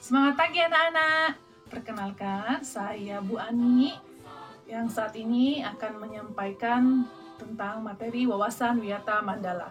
Semangat pagi anak-anak. Perkenalkan, saya Bu Ani yang saat ini akan menyampaikan tentang materi wawasan Wiyata Mandala.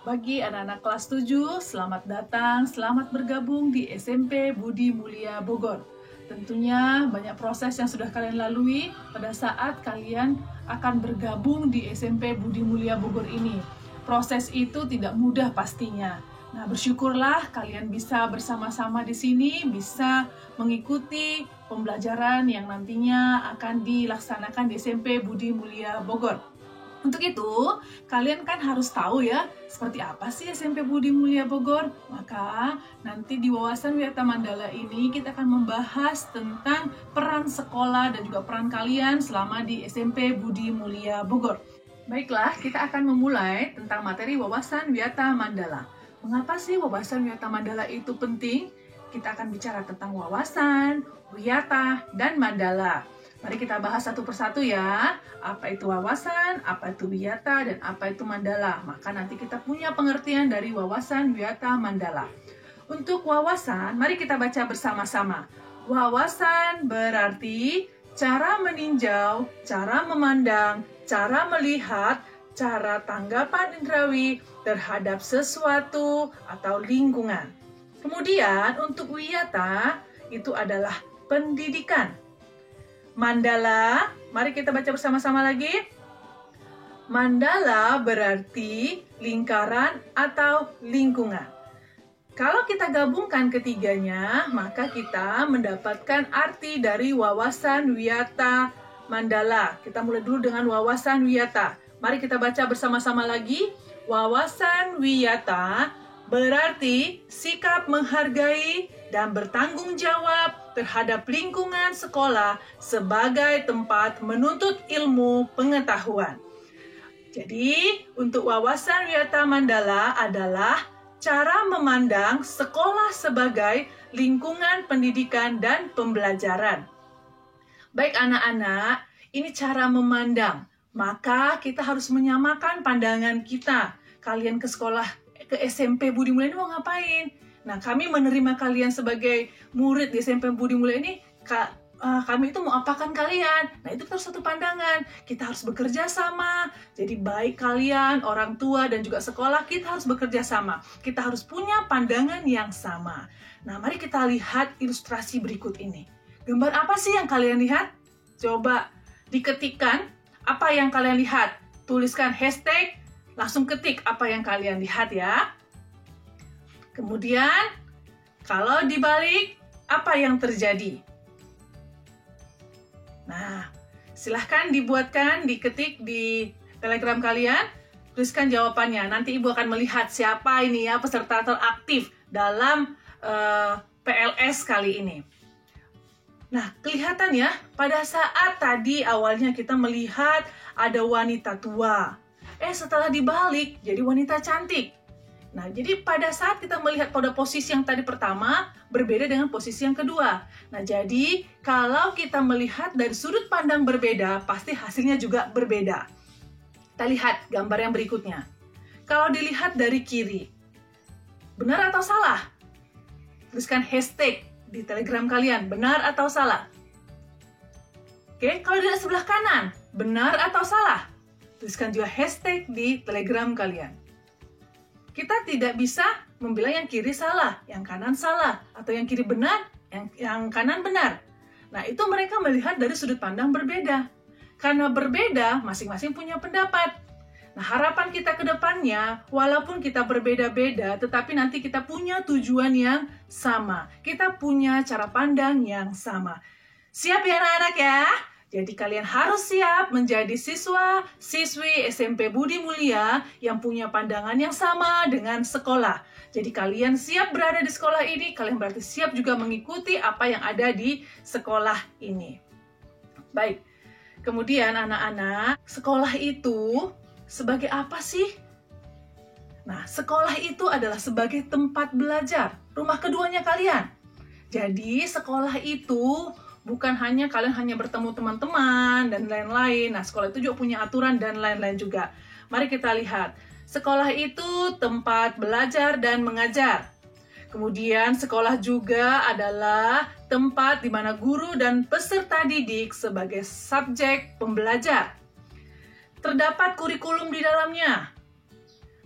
Bagi anak-anak kelas 7, selamat datang, selamat bergabung di SMP Budi Mulia Bogor. Tentunya banyak proses yang sudah kalian lalui pada saat kalian akan bergabung di SMP Budi Mulia Bogor ini. Proses itu tidak mudah pastinya. Nah, bersyukurlah kalian bisa bersama-sama di sini, bisa mengikuti pembelajaran yang nantinya akan dilaksanakan di SMP Budi Mulia Bogor. Untuk itu, kalian kan harus tahu ya, seperti apa sih SMP Budi Mulia Bogor? Maka nanti di wawasan Wiyata Mandala ini kita akan membahas tentang peran sekolah dan juga peran kalian selama di SMP Budi Mulia Bogor. Baiklah, kita akan memulai tentang materi wawasan Wiyata Mandala. Mengapa sih wawasan Wiyata Mandala itu penting? Kita akan bicara tentang wawasan, wiyata, dan mandala. Mari kita bahas satu persatu ya. Apa itu wawasan, apa itu wiyata, dan apa itu mandala. Maka nanti kita punya pengertian dari wawasan Wiyata Mandala. Untuk wawasan, mari kita baca bersama-sama. Wawasan berarti cara meninjau, cara memandang, cara melihat, cara tanggapan indrawi terhadap sesuatu atau lingkungan. Kemudian untuk wiyata itu adalah pendidikan. Mandala, mari kita baca bersama-sama lagi. Mandala berarti lingkaran atau lingkungan. Kalau kita gabungkan ketiganya, maka kita mendapatkan arti dari wawasan Wiyata Mandala. Kita mulai dulu dengan wawasan wiyata. Mari kita baca bersama-sama lagi. Wawasan wiyata berarti sikap menghargai dan bertanggung jawab terhadap lingkungan sekolah sebagai tempat menuntut ilmu pengetahuan. Jadi, untuk wawasan Wiyata Mandala adalah cara memandang sekolah sebagai lingkungan pendidikan dan pembelajaran. Baik anak-anak, ini cara memandang. Maka kita harus menyamakan pandangan kita. Kalian ke sekolah, ke SMP Budi Mulia ini mau ngapain? Nah, kami menerima kalian sebagai murid di SMP Budi Mulia ini, kami itu mau apakan kalian? Nah, itu harus satu pandangan. Kita harus bekerja sama. Jadi baik kalian, orang tua, dan juga sekolah, kita harus bekerja sama. Kita harus punya pandangan yang sama. Nah, mari kita lihat ilustrasi berikut ini. Gambar apa sih yang kalian lihat? Coba diketikkan. Apa yang kalian lihat? Tuliskan hashtag, langsung ketik apa yang kalian lihat ya. Kemudian, kalau dibalik, apa yang terjadi? Nah, silahkan dibuatkan, diketik di Telegram kalian, tuliskan jawabannya. Nanti Ibu akan melihat siapa ini ya peserta teraktif dalam PLS kali ini. Nah, kelihatan ya, pada saat tadi awalnya kita melihat ada wanita tua. Setelah dibalik, jadi wanita cantik. Nah, jadi pada saat kita melihat pada posisi yang tadi pertama, berbeda dengan posisi yang kedua. Nah, jadi kalau kita melihat dari sudut pandang berbeda, pasti hasilnya juga berbeda. Kita lihat gambar yang berikutnya. Kalau dilihat dari kiri, benar atau salah? Tuliskan hashtag di Telegram kalian, benar atau salah? Oke, kalau dari sebelah kanan, benar atau salah? Tuliskan juga hashtag di Telegram kalian. Kita tidak bisa membilang yang kiri salah, yang kanan salah, atau yang kiri benar, yang kanan benar. Nah, itu mereka melihat dari sudut pandang berbeda. Karena berbeda, masing-masing punya pendapat. Nah, harapan kita ke depannya, walaupun kita berbeda-beda, tetapi nanti kita punya tujuan yang sama. Kita punya cara pandang yang sama. Siap ya anak-anak ya? Jadi kalian harus siap menjadi siswa-siswi SMP Budi Mulia yang punya pandangan yang sama dengan sekolah. Jadi kalian siap berada di sekolah ini, kalian berarti siap juga mengikuti apa yang ada di sekolah ini. Baik, kemudian anak-anak, sekolah itu sebagai apa sih? Nah, sekolah itu adalah sebagai tempat belajar, rumah keduanya kalian. Jadi, sekolah itu bukan hanya kalian hanya bertemu teman-teman dan lain-lain. Nah, sekolah itu juga punya aturan dan lain-lain juga. Mari kita lihat. Sekolah itu tempat belajar dan mengajar. Kemudian sekolah juga adalah tempat di mana guru dan peserta didik sebagai subjek pembelajar. Terdapat kurikulum di dalamnya.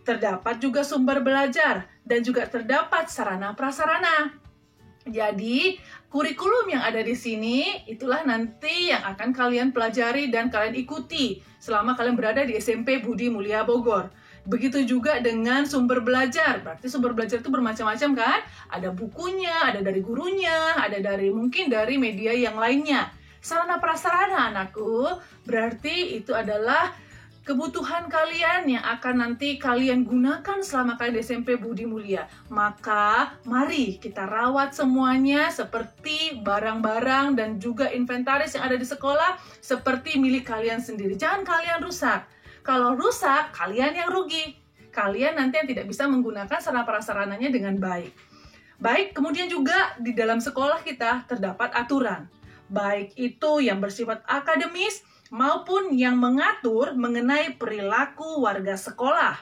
Terdapat juga sumber belajar dan juga terdapat sarana prasarana. Jadi, kurikulum yang ada di sini itulah nanti yang akan kalian pelajari dan kalian ikuti selama kalian berada di SMP Budi Mulia Bogor. Begitu juga dengan sumber belajar. Berarti sumber belajar itu bermacam-macam kan? Ada bukunya, ada dari gurunya, ada dari mungkin dari media yang lainnya. Sarana prasarana anakku, berarti itu adalah kebutuhan kalian yang akan nanti kalian gunakan selama kalian di SMP Budi Mulia. Maka mari kita rawat semuanya seperti barang-barang dan juga inventaris yang ada di sekolah seperti milik kalian sendiri. Jangan kalian rusak. Kalau rusak, kalian yang rugi. Kalian nanti yang tidak bisa menggunakan sarana prasarananya dengan baik. Baik, kemudian juga di dalam sekolah kita terdapat aturan. Baik itu yang bersifat akademis maupun yang mengatur mengenai perilaku warga sekolah.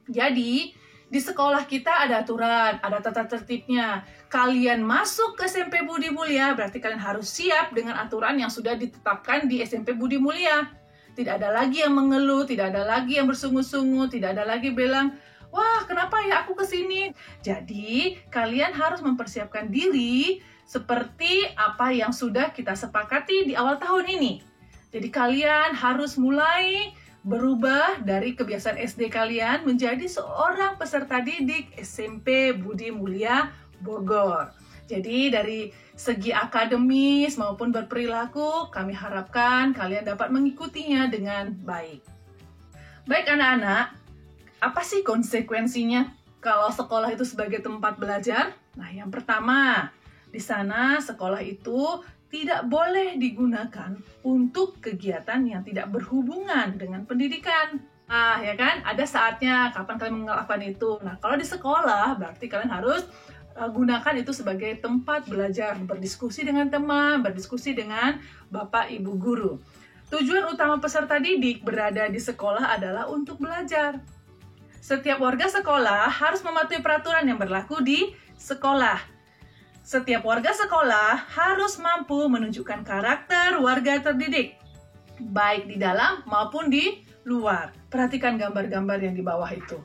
Jadi, di sekolah kita ada aturan, ada tata tertibnya. Kalian masuk ke SMP Budi Mulia, berarti kalian harus siap dengan aturan yang sudah ditetapkan di SMP Budi Mulia. Tidak ada lagi yang mengeluh, tidak ada lagi yang bersungut-sungut, tidak ada lagi bilang, wah kenapa ya aku kesini? Jadi kalian harus mempersiapkan diri seperti apa yang sudah kita sepakati di awal tahun ini. Jadi kalian harus mulai berubah dari kebiasaan SD kalian menjadi seorang peserta didik SMP Budi Mulia Bogor. Jadi dari segi akademis maupun berperilaku, kami harapkan kalian dapat mengikutinya dengan baik. Baik anak-anak, apa sih konsekuensinya kalau sekolah itu sebagai tempat belajar? Nah, yang pertama, di sana sekolah itu tidak boleh digunakan untuk kegiatan yang tidak berhubungan dengan pendidikan. Ah, ya kan? Ada saatnya kapan kalian melakukan itu. Nah, kalau di sekolah berarti kalian harus gunakan itu sebagai tempat belajar, berdiskusi dengan teman, berdiskusi dengan Bapak Ibu guru. Tujuan utama peserta didik berada di sekolah adalah untuk belajar. Setiap warga sekolah harus mematuhi peraturan yang berlaku di sekolah. Setiap warga sekolah harus mampu menunjukkan karakter warga terdidik, baik di dalam maupun di luar. Perhatikan gambar-gambar yang di bawah itu.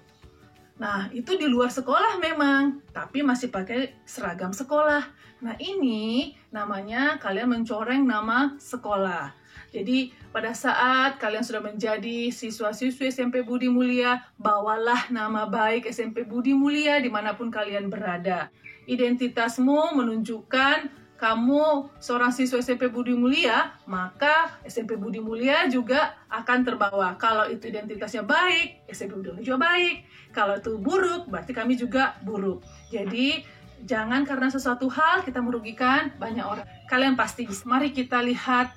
Nah, itu di luar sekolah memang, tapi masih pakai seragam sekolah. Nah, ini namanya kalian mencoreng nama sekolah. Jadi, pada saat kalian sudah menjadi siswa-siswi SMP Budi Mulia, bawalah nama baik SMP Budi Mulia dimanapun kalian berada. Identitasmu menunjukkan kamu seorang siswa SMP Budi Mulia, maka SMP Budi Mulia juga akan terbawa. Kalau itu identitasnya baik, SMP Budi Mulia juga baik. Kalau itu buruk, berarti kami juga buruk. Jadi, jangan karena sesuatu hal kita merugikan banyak orang. Kalian pasti bisa. Mari kita lihat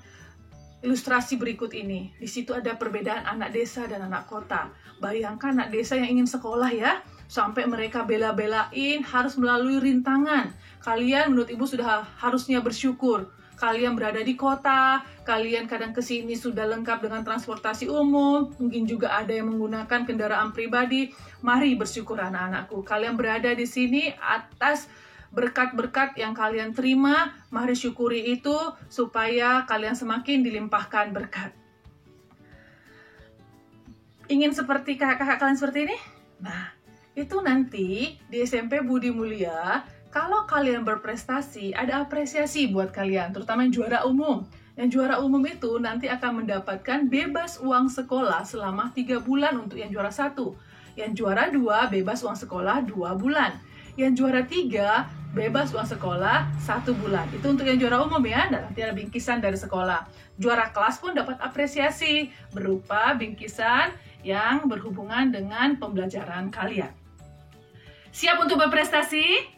ilustrasi berikut ini. Di situ ada perbedaan anak desa dan anak kota. Bayangkan anak desa yang ingin sekolah ya, sampai mereka bela-belain harus melalui rintangan. Kalian menurut ibu sudah harusnya bersyukur. Kalian berada di kota, kalian kadang kesini sudah lengkap dengan transportasi umum, mungkin juga ada yang menggunakan kendaraan pribadi. Mari bersyukur anak-anakku, kalian berada di sini atas berkat-berkat yang kalian terima. Mari syukuri itu supaya kalian semakin dilimpahkan berkat. Ingin seperti kakak-kakak kalian seperti ini? Nah, itu nanti di SMP Budi Mulia, kalau kalian berprestasi, ada apresiasi buat kalian, terutama yang juara umum. Yang juara umum itu nanti akan mendapatkan bebas uang sekolah selama 3 bulan untuk yang juara 1. Yang juara 2 bebas uang sekolah 2 bulan. Yang juara 3 bebas uang sekolah 1 bulan. Itu untuk yang juara umum ya, dan nanti ada bingkisan dari sekolah. Juara kelas pun dapat apresiasi berupa bingkisan yang berhubungan dengan pembelajaran kalian. Siap untuk berprestasi?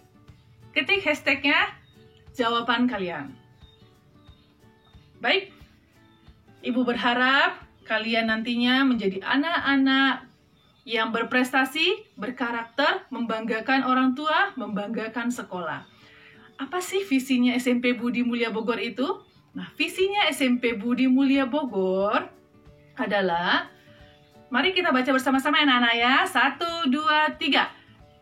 Ketik hashtagnya jawaban kalian. Baik, Ibu berharap kalian nantinya menjadi anak-anak yang berprestasi, berkarakter, membanggakan orang tua, membanggakan sekolah. Apa sih visinya SMP Budi Mulia Bogor itu? Nah, visinya SMP Budi Mulia Bogor adalah, mari kita baca bersama-sama anak-anak ya. 1, 2, 3.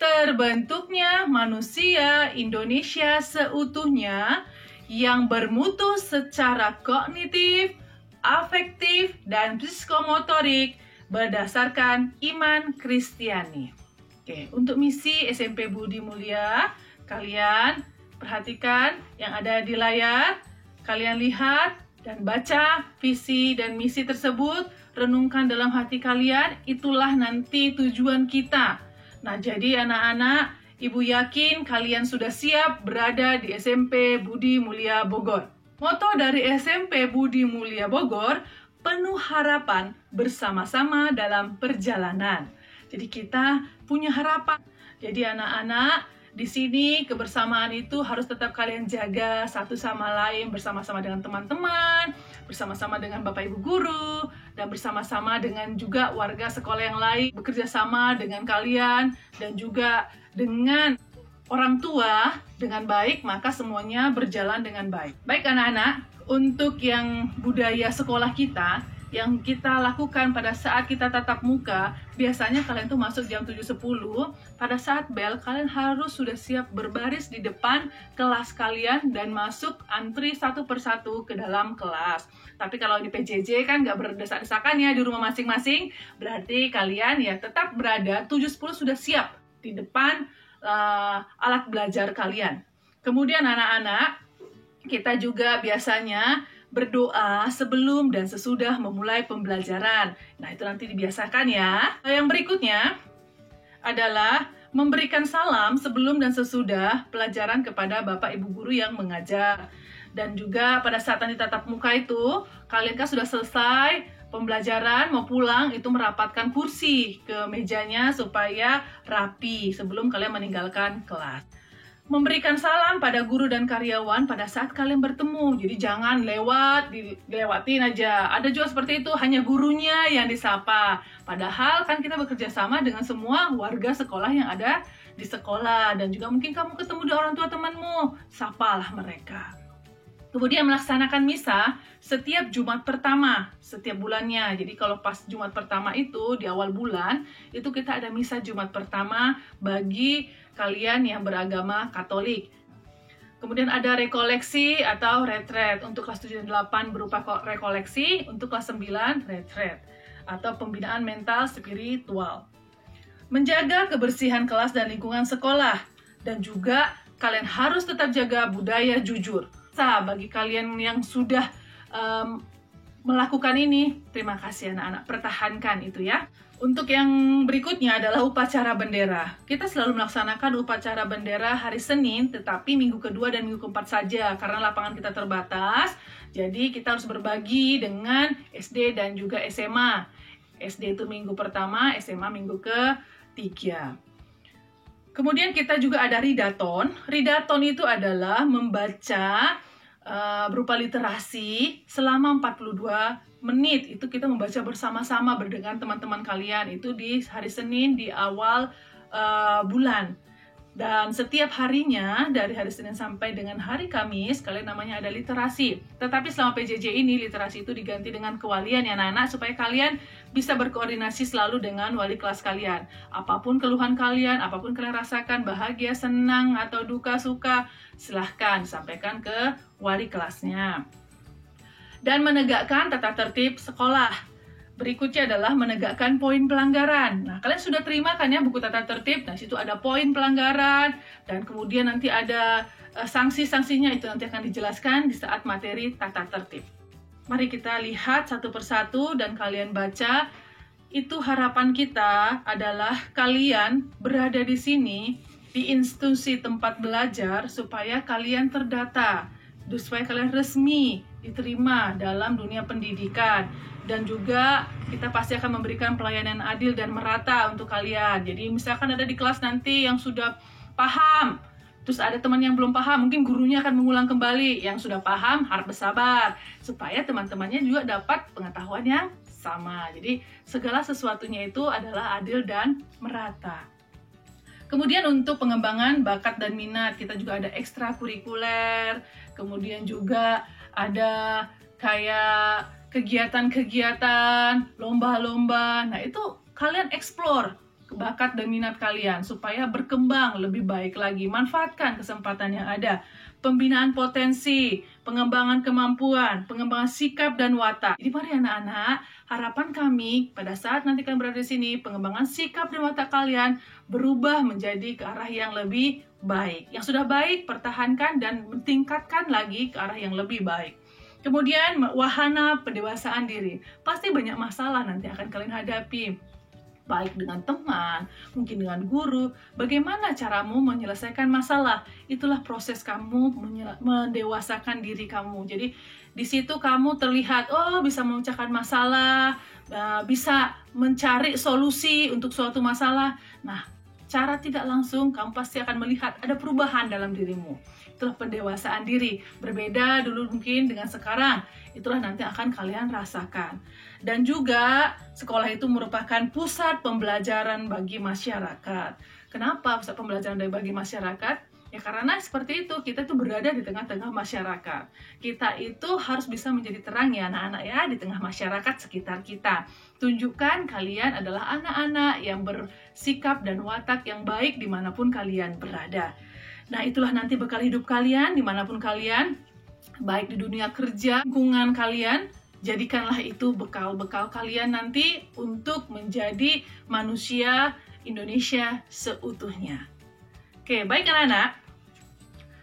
terbentuknya manusia Indonesia seutuhnya yang bermutu secara kognitif, afektif, dan psikomotorik berdasarkan iman Kristiani. Oke, untuk misi SMP Budi Mulia, kalian perhatikan yang ada di layar, kalian lihat dan baca visi dan misi tersebut, renungkan dalam hati kalian, itulah nanti tujuan kita. Nah, jadi anak-anak, Ibu yakin kalian sudah siap berada di SMP Budi Mulia Bogor. Moto dari SMP Budi Mulia Bogor, penuh harapan bersama-sama dalam perjalanan. Jadi kita punya harapan. Jadi anak-anak, di sini kebersamaan itu harus tetap kalian jaga satu sama lain, bersama-sama dengan teman-teman, bersama-sama dengan Bapak Ibu guru, dan bersama-sama dengan juga warga sekolah yang lain, bekerja sama dengan kalian, dan juga dengan orang tua dengan baik, maka semuanya berjalan dengan baik. Baik anak-anak, untuk yang budaya sekolah kita, yang kita lakukan pada saat kita tatap muka, biasanya kalian tuh masuk jam 7.10, pada saat bel, kalian harus sudah siap berbaris di depan kelas kalian dan masuk antri satu persatu ke dalam kelas. Tapi kalau di PJJ kan nggak berdesak-desakan ya, di rumah masing-masing, berarti kalian ya tetap berada 7.10 sudah siap di depan alat belajar kalian. Kemudian anak-anak, kita juga biasanya berdoa sebelum dan sesudah memulai pembelajaran. Nah, itu nanti dibiasakan ya. Yang berikutnya adalah memberikan salam sebelum dan sesudah pelajaran kepada Bapak Ibu guru yang mengajar. Dan juga pada saat nanti tatap muka itu, kalian kan sudah selesai pembelajaran, mau pulang, itu merapatkan kursi ke mejanya supaya rapi sebelum kalian meninggalkan kelas. Memberikan salam pada guru dan karyawan pada saat kalian bertemu. Jadi jangan dilewatin aja. Ada juga seperti itu, hanya gurunya yang disapa. Padahal kan kita bekerja sama dengan semua warga sekolah yang ada di sekolah. Dan juga mungkin kamu ketemu dengan orang tua temanmu, sapalah mereka. Kemudian melaksanakan misa setiap Jumat pertama, setiap bulannya. Jadi kalau pas Jumat pertama itu, di awal bulan, itu kita ada misa Jumat pertama bagi kalian yang beragama Katolik. Kemudian ada rekoleksi atau retret. Untuk kelas 7 dan 8 berupa rekoleksi, untuk kelas 9 retret atau pembinaan mental spiritual. Menjaga kebersihan kelas dan lingkungan sekolah. Dan juga kalian harus tetap jaga budaya jujur. Bagi kalian yang sudah melakukan ini, terima kasih anak-anak, pertahankan itu ya. Untuk yang berikutnya adalah upacara bendera. Kita selalu melaksanakan upacara bendera hari Senin, tetapi minggu kedua dan minggu keempat saja, karena lapangan kita terbatas. Jadi kita harus berbagi dengan SD dan juga SMA. SD itu minggu pertama, SMA minggu ketiga. Kemudian kita juga ada ridaton. Ridaton itu adalah membaca berupa literasi selama 42 menit. Itu kita membaca bersama-sama dengan teman-teman kalian. Itu di hari Senin di awal bulan. Dan setiap harinya, dari hari Senin sampai dengan hari Kamis, kalian namanya ada literasi. Tetapi selama PJJ ini, literasi itu diganti dengan kewalian ya anak-anak, supaya kalian bisa berkoordinasi selalu dengan wali kelas kalian. Apapun keluhan kalian, apapun kalian rasakan, bahagia, senang, atau duka, suka, silahkan sampaikan ke wali kelasnya. Dan menegakkan tata tertib sekolah. Berikutnya adalah menegakkan poin pelanggaran. Nah, kalian sudah terima kan ya buku tata tertib? Nah, situ ada poin pelanggaran dan kemudian nanti ada sanksi-sanksinya, itu nanti akan dijelaskan di saat materi tata tertib. Mari kita lihat satu persatu dan kalian baca. Itu harapan kita adalah kalian berada di sini di institusi tempat belajar supaya kalian terdata, supaya kalian resmi diterima dalam dunia pendidikan. Dan juga kita pasti akan memberikan pelayanan adil dan merata untuk kalian. Jadi misalkan ada di kelas nanti yang sudah paham, terus ada teman yang belum paham, mungkin gurunya akan mengulang kembali. Yang sudah paham harap bersabar, supaya teman-temannya juga dapat pengetahuan yang sama. Jadi segala sesuatunya itu adalah adil dan merata. Kemudian untuk pengembangan bakat dan minat, kita juga ada ekstrakurikuler, kemudian juga ada kayak kegiatan-kegiatan, lomba-lomba. Nah, itu kalian explore bakat dan minat kalian supaya berkembang lebih baik lagi. Manfaatkan kesempatan yang ada. Pembinaan potensi, pengembangan kemampuan, pengembangan sikap dan watak. Jadi mari anak-anak, harapan kami pada saat nanti kalian berada di sini, pengembangan sikap dan watak kalian berubah menjadi ke arah yang lebih baik. Yang sudah baik, pertahankan dan tingkatkan lagi ke arah yang lebih baik. Kemudian, wahana pendewasaan diri. Pasti banyak masalah nanti akan kalian hadapi. Baik dengan teman, mungkin dengan guru. Bagaimana caramu menyelesaikan masalah? Itulah proses kamu mendewasakan diri kamu. Jadi, di situ kamu terlihat, bisa memecahkan masalah, bisa mencari solusi untuk suatu masalah. Nah, cara tidak langsung kamu pasti akan melihat ada perubahan dalam dirimu. Itulah pendewasaan diri. Berbeda dulu mungkin dengan sekarang. Itulah nanti akan kalian rasakan. Dan juga sekolah itu merupakan pusat pembelajaran bagi masyarakat. Kenapa pusat pembelajaran bagi masyarakat? Ya karena seperti itu, kita itu berada di tengah-tengah masyarakat. Kita itu harus bisa menjadi terang ya anak-anak ya, di tengah masyarakat sekitar kita. Tunjukkan kalian adalah anak-anak yang bersikap dan watak yang baik dimanapun kalian berada. Nah itulah nanti bekal hidup kalian dimanapun kalian, baik di dunia kerja, lingkungan kalian. Jadikanlah itu bekal-bekal kalian nanti untuk menjadi manusia Indonesia seutuhnya. Oke, baik anak-anak.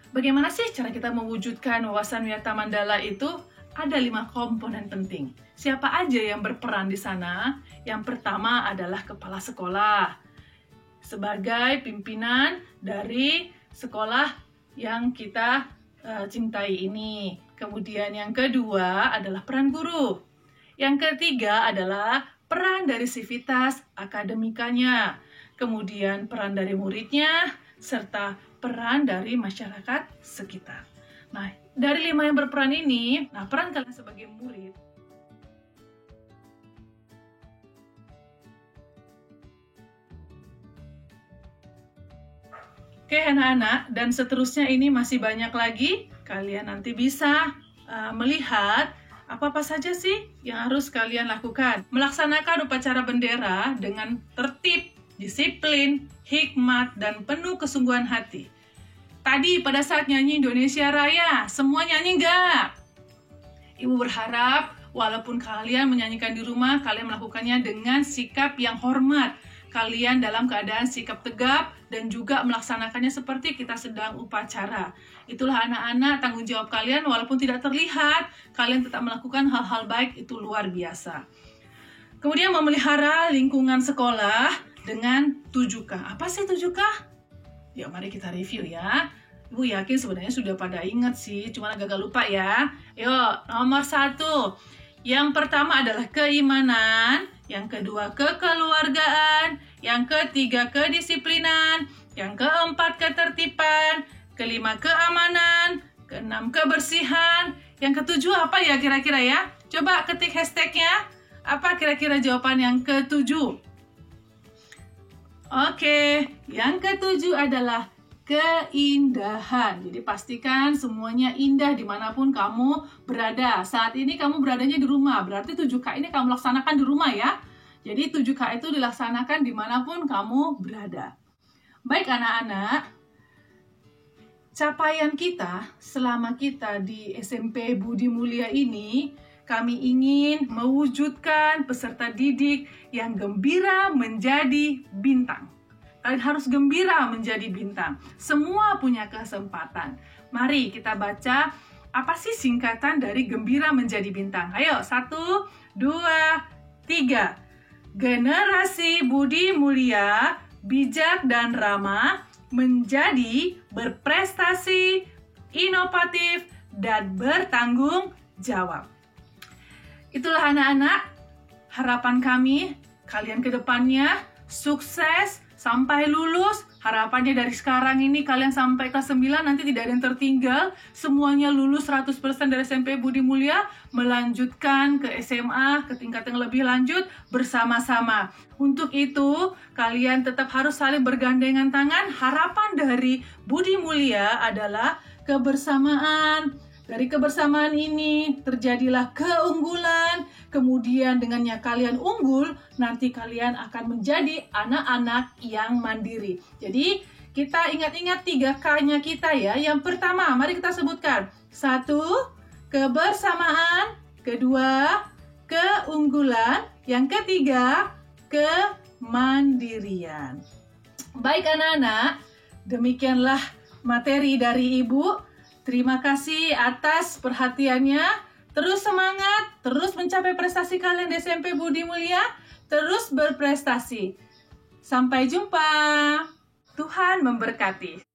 Bagaimana sih cara kita mewujudkan wawasan Wiyata Mandala itu? Ada 5 komponen penting. Siapa aja yang berperan di sana? Yang pertama adalah kepala sekolah. Sebagai pimpinan dari sekolah yang kita cintai ini. Kemudian yang kedua adalah peran guru. Yang ketiga adalah peran dari sivitas akademikanya. Kemudian peran dari muridnya, serta peran dari masyarakat sekitar. Nah, dari 5 yang berperan ini, peran kalian sebagai murid, oke anak-anak, dan seterusnya ini masih banyak lagi. Kalian nanti bisa melihat apa saja sih yang harus kalian lakukan. Melaksanakan upacara bendera dengan tertib, disiplin, hikmat, dan penuh kesungguhan hati. Tadi pada saat nyanyi Indonesia Raya, semua nyanyi nggak? Ibu berharap walaupun kalian menyanyikan di rumah, kalian melakukannya dengan sikap yang hormat. Kalian dalam keadaan sikap tegap dan juga melaksanakannya seperti kita sedang upacara. Itulah anak-anak tanggung jawab kalian, walaupun tidak terlihat, kalian tetap melakukan hal-hal baik, itu luar biasa. Kemudian memelihara lingkungan sekolah dengan 7K. Apa sih 7K? Yuk mari kita review ya. Ibu yakin sebenarnya sudah pada ingat sih, cuma agak lupa ya. Yuk, nomor 1. Yang pertama adalah keimanan, yang kedua kekeluargaan, yang ketiga kedisiplinan, yang keempat ketertiban, kelima keamanan, keenam kebersihan, yang ketujuh apa ya kira-kira ya? Coba ketik hashtagnya, apa kira-kira jawaban yang ketujuh? Oke, yang ketujuh adalah keindahan. Jadi pastikan semuanya indah dimanapun kamu berada. Saat ini kamu beradanya di rumah, berarti 7K ini kamu laksanakan di rumah ya. Jadi 7K itu dilaksanakan dimanapun kamu berada. Baik anak-anak, capaian kita selama kita di SMP Budi Mulia ini, kami ingin mewujudkan peserta didik yang gembira menjadi bintang. Kalian harus gembira menjadi bintang. Semua punya kesempatan. Mari kita baca apa sih singkatan dari gembira menjadi bintang. Ayo, 1, 2, 3. Generasi Budi Mulia, bijak dan ramah, menjadi berprestasi, inovatif, dan bertanggung jawab. Itulah anak-anak, harapan kami, kalian ke depannya sukses, sampai lulus. Harapannya dari sekarang ini kalian sampai kelas 9 nanti tidak ada yang tertinggal. Semuanya lulus 100% dari SMP Budi Mulia, melanjutkan ke SMA, ke tingkat yang lebih lanjut bersama-sama. Untuk itu, kalian tetap harus saling bergandengan tangan. Harapan dari Budi Mulia adalah kebersamaan, Dari kebersamaan ini terjadilah keunggulan, kemudian dengannya kalian unggul, nanti kalian akan menjadi anak-anak yang mandiri. Jadi kita ingat-ingat 3K-nya kita ya. Yang pertama, mari kita sebutkan. 1, kebersamaan. 2, keunggulan. Yang ketiga, kemandirian. Baik anak-anak, demikianlah materi dari Ibu. Terima kasih atas perhatiannya. Terus semangat, terus mencapai prestasi kalian di SMP Budi Mulia. Terus berprestasi. Sampai jumpa. Tuhan memberkati.